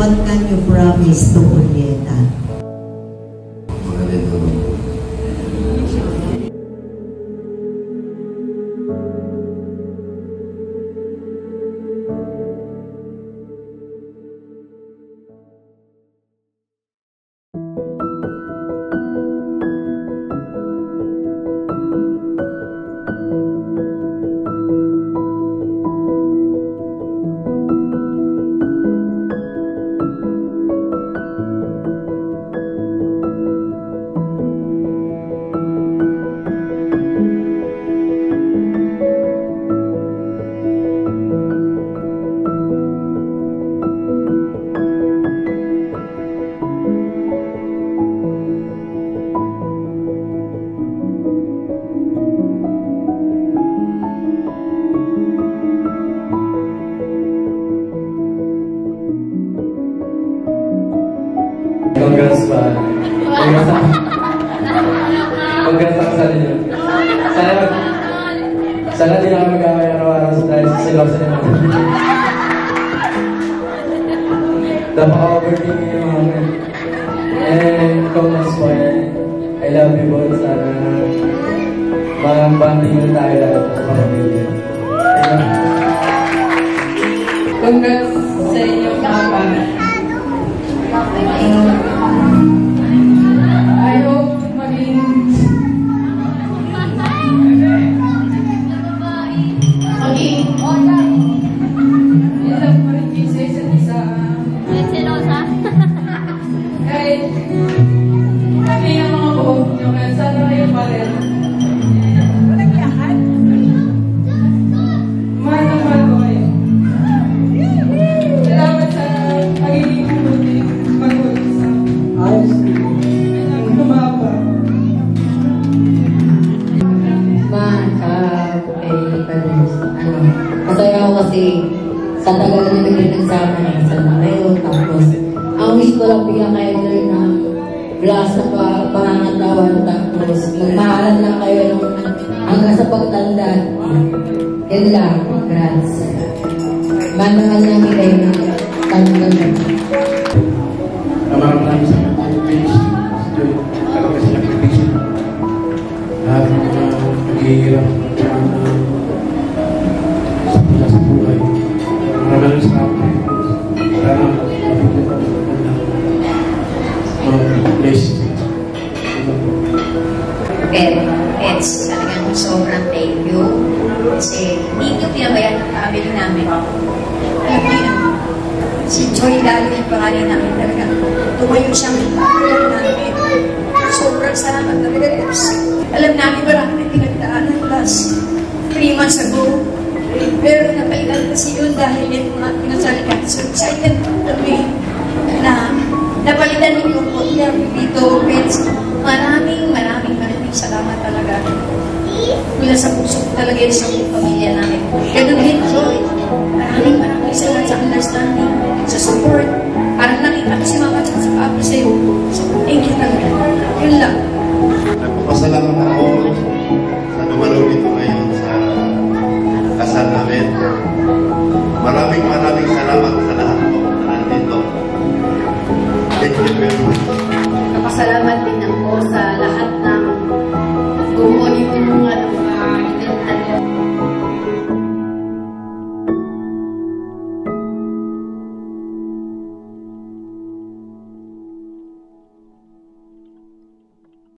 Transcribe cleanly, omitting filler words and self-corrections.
What can you promise to Julieta? Magandang tulong po. Congrats pa. Congrats ako sa ninyo. Sana di na mag-away araw-araw sa dahil sa silosa niyo. Napaka-overthinking yung mga men. And congrats po. I love you both. Sana mag-banding na tayo lahat sa pamilya. Congrats sa inyo mga I hope maging ilang pa rin kayo sa isa't isa. Kahit kami ang mga buhok nyo, kaya sana kayo pa rin. Mahal na mahal ko kayo. Salamat sa pagiging mabuting pag-uusap. Masaya ako kasi sa tagal na naging nagsama na sa kayo. Tapos, ang wish ko lang bigyan kayo doon ng glass na pangangatawan. Tapos, magmahalan lang kayo hanggang sa pagtanda. Yan lang. Congrats. Manahan lang kayo ng tanong. Maraming sa pag-ibig. Talaga sila pag-ibig. Lahat ng mga naghihirap sa buhay. Maraming salamat. Sana mag-bless. Pero, it's talagang sobrang thank you. Kasi hindi nyo pinabayaan ang family namin. Alam niyo yun. Si Joy lalo yung pangalan namin talaga. Tumayo siyang pangalan namin. Sobrang salamat talaga. Alam namin marami na pinagdaanan last 3 months ago. Pero napailan kasi yun dahil yung mga pinasalika. So excited kami na napalitan ninyo po niya dito. Maraming salamat talaga. Mula sa puso talaga yun sa puso.